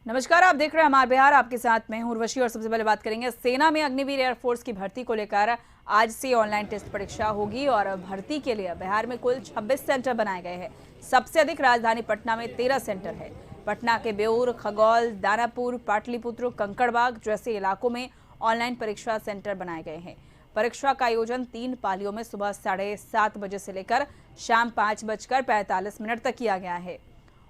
नमस्कार, आप देख रहे हैं हमारे बिहार। आपके साथ मैं हूं उर्वशी और सबसे पहले बात करेंगे सेना में अग्निवीर एयरफोर्स की भर्ती को लेकर। आज से ऑनलाइन टेस्ट परीक्षा होगी और भर्ती के लिए बिहार में कुल 26 सेंटर बनाए गए हैं। सबसे अधिक राजधानी पटना में 13 सेंटर है। पटना के बेउर, खगौल, दानापुर, पाटलिपुत्र, कंकड़बाग जैसे इलाकों में ऑनलाइन परीक्षा सेंटर बनाए गए हैं। परीक्षा का आयोजन 3 पालियों में सुबह 7:30 बजे से लेकर शाम 5:45 तक किया गया है।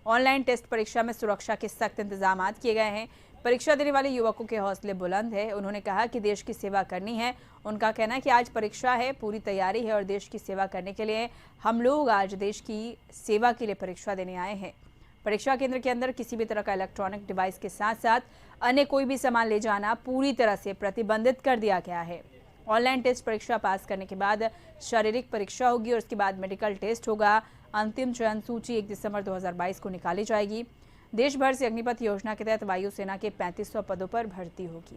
ऑनलाइन टेस्ट परीक्षा में सुरक्षा के सख्त इंतजाम किए गए हैं। परीक्षा देने वाले युवकों के हौसले बुलंद है। उन्होंने कहा कि देश की सेवा करनी है। उनका कहना है कि आज परीक्षा है, पूरी तैयारी है और देश की सेवा करने के लिए हम लोग आज देश की सेवा के लिए परीक्षा देने आए हैं। परीक्षा केंद्र के अंदर किसी भी तरह का इलेक्ट्रॉनिक डिवाइस के साथ साथ अन्य कोई भी सामान ले जाना पूरी तरह से प्रतिबंधित कर दिया गया है। ऑनलाइन टेस्ट परीक्षा पास करने के बाद शारीरिक परीक्षा होगी और उसके बाद मेडिकल टेस्ट होगा। अंतिम चयन सूची 1 दिसंबर 2022 को निकाली जाएगी। देश भर से अग्निपथ योजना के तहत वायुसेना के 3500 पदों पर भर्ती होगी।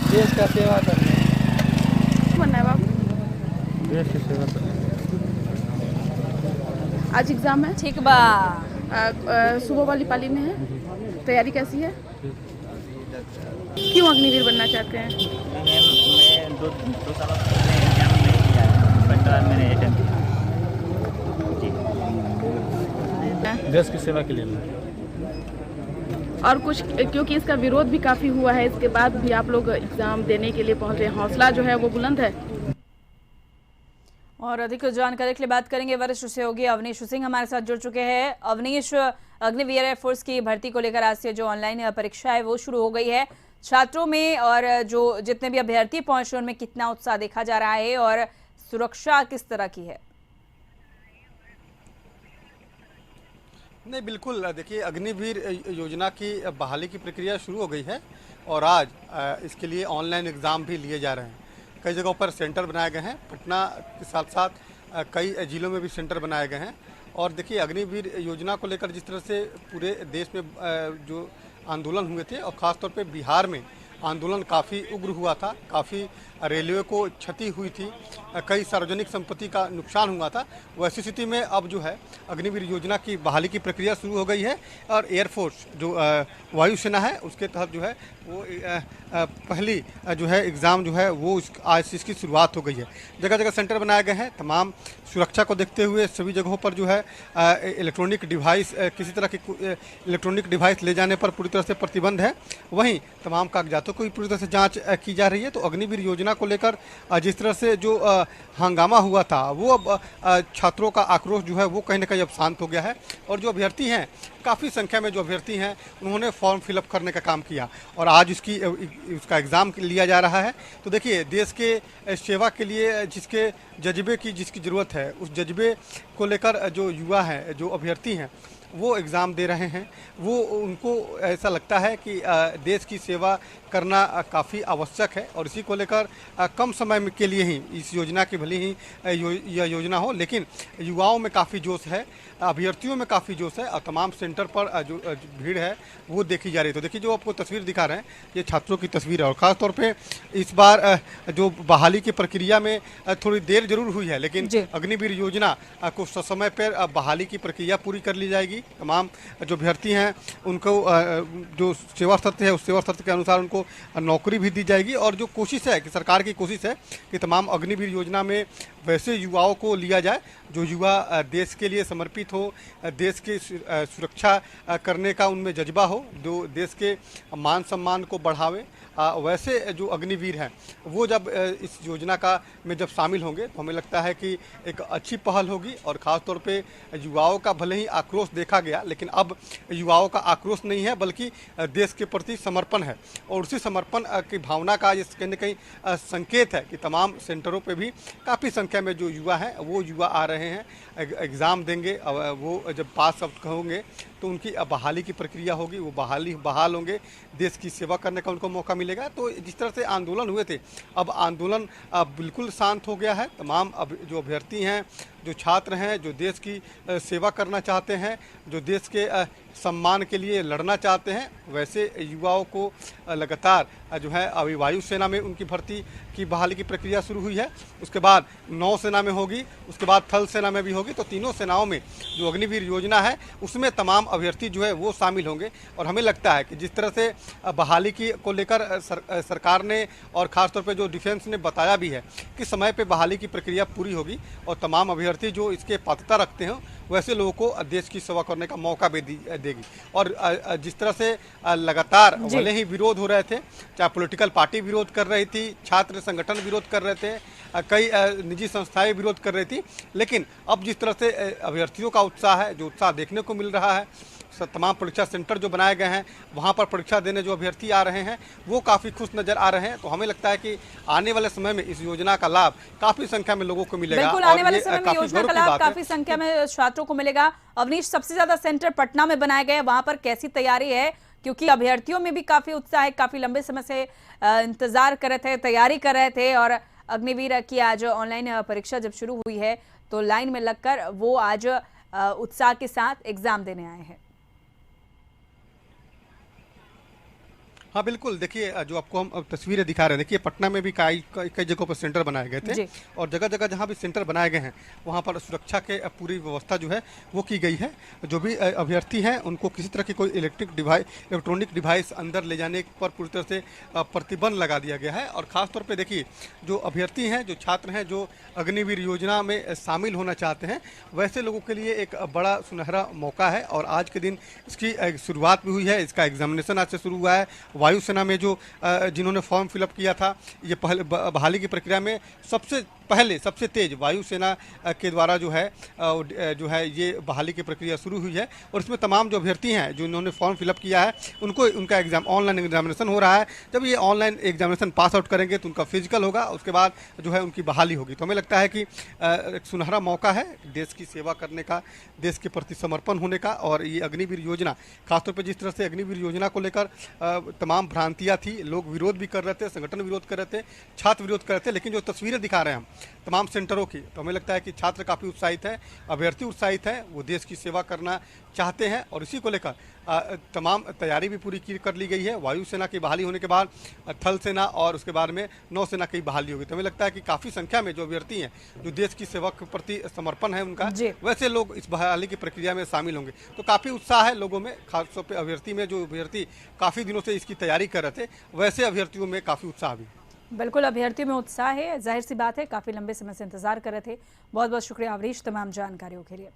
देश का सेवा करने बनना है बाबू। देश की सेवा करने आज एग्जाम है, ठीक बा। सुबह वाली पाली में है। तैयारी कैसी है? क्यों अग्निवीर बनना चाहते हैं? मैं दो साल पहले एग्जाम नहीं दिया है, फर्स्ट बार मैंने अटेम्प्ट किया जी। देश की सेवा के लिए और कुछ क्योंकि इसका विरोध भी काफी हुआ है, इसके बाद भी आप लोग एग्जाम देने के लिए पहुंचे, हौसला जो है वो बुलंद है। और अधिक जानकारी के लिए बात करेंगे वरिष्ठ सहयोगी अवनीश सिंह हमारे साथ जुड़ चुके हैं। अवनीश, अग्निवीर एयरफोर्स की भर्ती को लेकर आज से जो ऑनलाइन परीक्षा है वो शुरू हो गई है। छात्रों में और जो जितने भी अभ्यर्थी पहुंच रहे उनमें कितना उत्साह देखा जा रहा है और सुरक्षा किस तरह की है? नहीं, बिल्कुल। देखिए, अग्निवीर योजना की बहाली की प्रक्रिया शुरू हो गई है और आज इसके लिए ऑनलाइन एग्ज़ाम भी लिए जा रहे हैं। कई जगहों पर सेंटर बनाए गए हैं। पटना के साथ साथ कई जिलों में भी सेंटर बनाए गए हैं। और देखिए, अग्निवीर योजना को लेकर जिस तरह से पूरे देश में जो आंदोलन हुए थे और ख़ास तौर पे बिहार में आंदोलन काफ़ी उग्र हुआ था, काफ़ी रेलवे को क्षति हुई थी, कई सार्वजनिक संपत्ति का नुकसान हुआ था। वैसी स्थिति में अब जो है अग्निवीर योजना की बहाली की प्रक्रिया शुरू हो गई है और एयरफोर्स जो वायुसेना है उसके तहत जो है वो पहली जो है एग्ज़ाम जो है वो आज से इसकी शुरुआत हो गई है। जगह जगह सेंटर बनाए गए हैं। तमाम सुरक्षा को देखते हुए सभी जगहों पर जो है इलेक्ट्रॉनिक डिवाइस, किसी तरह की इलेक्ट्रॉनिक डिवाइस ले जाने पर पूरी तरह से प्रतिबंध है। वहीं तमाम कागजातों को भी पूरी तरह से जांच की जा रही है। तो अग्निवीर योजना को लेकर जिस तरह से जो हंगामा हुआ था वो अब छात्रों का आक्रोश जो है वो कहीं ना कहीं अब शांत हो गया है। और जो अभ्यर्थी हैं, काफ़ी संख्या में जो अभ्यर्थी हैं उन्होंने फॉर्म फिलअप करने का काम किया और आज उसका एग्ज़ाम लिया जा रहा है। तो देखिए, देश के सेवा के लिए जिसके जज्बे की जिसकी ज़रूरत है, उस जज्बे को लेकर जो युवा हैं, जो अभ्यर्थी हैं, वो एग्ज़ाम दे रहे हैं। वो उनको ऐसा लगता है कि देश की सेवा करना काफ़ी आवश्यक है और इसी को लेकर कम समय के लिए ही इस योजना की भले ही यह योजना हो, लेकिन युवाओं में काफ़ी जोश है, अभ्यर्थियों में काफ़ी जोश है और तमाम सेंटर पर जो भीड़ है वो देखी जा रही है। तो देखिए, जो आपको तस्वीर दिखा रहे हैं ये छात्रों की तस्वीर है और ख़ास तौर पे इस बार जो बहाली की प्रक्रिया में थोड़ी देर जरूर हुई है, लेकिन अग्निवीर योजना को समय पर बहाली की प्रक्रिया पूरी कर ली जाएगी। तमाम जो अभ्यर्थी हैं उनको जो सेवा शर्त है उस सेवा शर्त के अनुसार उनको नौकरी भी दी जाएगी। और जो कोशिश है कि सरकार की कोशिश है कि तमाम अग्निवीर योजना में वैसे युवाओं को लिया जाए जो युवा देश के लिए समर्पित हो, देश की सुरक्षा करने का उनमें जज्बा हो, जो देश के मान सम्मान को बढ़ावे। वैसे जो अग्निवीर हैं वो जब इस योजना का में जब शामिल होंगे तो हमें लगता है कि एक अच्छी पहल होगी। और ख़ास तौर पे युवाओं का भले ही आक्रोश देखा गया, लेकिन अब युवाओं का आक्रोश नहीं है बल्कि देश के प्रति समर्पण है और उसी समर्पण की भावना का ये कहीं न कहीं संकेत है कि तमाम सेंटरों पे भी काफ़ी संख्या में जो युवा हैं वो युवा आ रहे हैं, एग्ज़ाम देंगे। वो जब पास अब होंगे तो उनकी बहाली की प्रक्रिया होगी, वो बहाल होंगे, देश की सेवा करने का उनको मौका मिलेगा। तो जिस तरह से आंदोलन हुए थे, अब आंदोलन बिल्कुल शांत हो गया है। तमाम जो अभ्यर्थी हैं जो छात्र हैं, जो देश की सेवा करना चाहते हैं, जो देश के सम्मान के लिए लड़ना चाहते हैं, वैसे युवाओं को लगातार जो है अभी वायुसेना में उनकी भर्ती की बहाली की प्रक्रिया शुरू हुई है। उसके बाद नौसेना में होगी, उसके बाद थल सेना में भी होगी। तो तीनों सेनाओं में जो अग्निवीर योजना है उसमें तमाम अभ्यर्थी जो है वो शामिल होंगे। और हमें लगता है कि जिस तरह से बहाली की को लेकर सरकार ने और ख़ासतौर पर जो डिफेंस ने बताया भी है कि समय पर बहाली की प्रक्रिया पूरी होगी और तमाम अभ्यर्थी जो इसके पात्रता रखते हैं वैसे लोगों को देश की सेवा करने का मौका भी देगी। और जिस तरह से लगातार भले ही विरोध हो रहे थे, चाहे पॉलिटिकल पार्टी विरोध कर रही थी, छात्र संगठन विरोध कर रहे थे, कई निजी संस्थाएं विरोध कर रही थी, लेकिन अब जिस तरह से अभ्यर्थियों का उत्साह है, जो उत्साह देखने को मिल रहा है, तमाम परीक्षा सेंटर जो बनाए गए हैं वहां पर परीक्षा देने जो अभ्यर्थी आ रहे हैं वो काफ़ी खुश नजर आ रहे हैं। तो हमें लगता है कि आने वाले समय में इस योजना का लाभ काफ़ी संख्या में लोगों को मिलेगा। बिल्कुल, आने वाले समय में योजना का लाभ काफ़ी संख्या में छात्रों को मिलेगा। अवनीश, सबसे ज़्यादा सेंटर पटना में बनाए गए, वहां पर कैसी तैयारी है? क्योंकि अभ्यर्थियों में भी काफ़ी उत्साह है, काफ़ी लंबे समय से इंतजार कर रहे थे, तैयारी कर रहे थे और अग्निवीर की आज ऑनलाइन परीक्षा जब शुरू हुई है तो लाइन में लगकर वो आज उत्साह के साथ एग्जाम देने आए हैं। हाँ बिल्कुल, देखिए जो आपको हम अब तस्वीरें दिखा रहे हैं, देखिए पटना में भी कई जगहों पर सेंटर बनाए गए थे और जगह जगह जहाँ भी सेंटर बनाए गए हैं वहाँ पर सुरक्षा के पूरी व्यवस्था जो है वो की गई है। जो भी अभ्यर्थी हैं उनको किसी तरह की कोई इलेक्ट्रॉनिक डिवाइस अंदर ले जाने पर पूरी तरह से प्रतिबंध लगा दिया गया है। और ख़ासतौर पर देखिए जो अभ्यर्थी हैं, जो छात्र हैं, जो अग्निवीर योजना में शामिल होना चाहते हैं, वैसे लोगों के लिए एक बड़ा सुनहरा मौका है। और आज के दिन इसकी शुरुआत भी हुई है, इसका एग्जामिनेशन आज से शुरू हुआ है। वायुसेना में जो जिन्होंने फॉर्म फिलअप किया था, ये पहले बहाली की प्रक्रिया में सबसे तेज वायुसेना के द्वारा जो है ये बहाली की प्रक्रिया शुरू हुई है। और इसमें तमाम जो अभ्यर्थी हैं जो इन्होंने फॉर्म फिलअप किया है उनका ऑनलाइन एग्जामिनेशन हो रहा है। जब ये ऑनलाइन एग्जामिनेशन पास आउट करेंगे तो उनका फिजिकल होगा, उसके बाद जो है उनकी बहाली होगी। तो हमें लगता है कि एक सुनहरा मौका है देश की सेवा करने का, देश के प्रति समर्पण होने का। और ये अग्निवीर योजना, खासतौर पर जिस तरह से अग्निवीर योजना को लेकर तमाम भ्रांतियाँ थी, लोग विरोध भी कर रहे थे, संगठन विरोध कर रहे थे, छात्र विरोध कर रहे थे, लेकिन जो तस्वीरें दिखा रहे हैं हम तमाम सेंटरों की, तो हमें लगता है कि छात्र काफ़ी उत्साहित हैं, अभ्यर्थी उत्साहित हैं, वो देश की सेवा करना चाहते हैं। और इसी को लेकर तमाम तैयारी भी पूरी कर ली गई है। वायुसेना की बहाली होने के बाद थल सेना और उसके बाद में नौसेना की बहाली होगी। तो हमें लगता है कि काफ़ी संख्या में जो अभ्यर्थी हैं, जो देश की सेवा के प्रति समर्पण है उनका, वैसे लोग इस बहाली की प्रक्रिया में शामिल होंगे। तो काफ़ी उत्साह है लोगों में, खासतौर पर अभ्यर्थी में। जो अभ्यर्थी काफ़ी दिनों से इसकी तैयारी कर रहे थे, वैसे अभ्यर्थियों में काफ़ी उत्साह भी। बिल्कुल, अभ्यर्थियों में उत्साह है, जाहिर सी बात है, काफ़ी लंबे समय से इंतजार कर रहे थे। बहुत बहुत शुक्रिया अवनीश तमाम जानकारियों के लिए।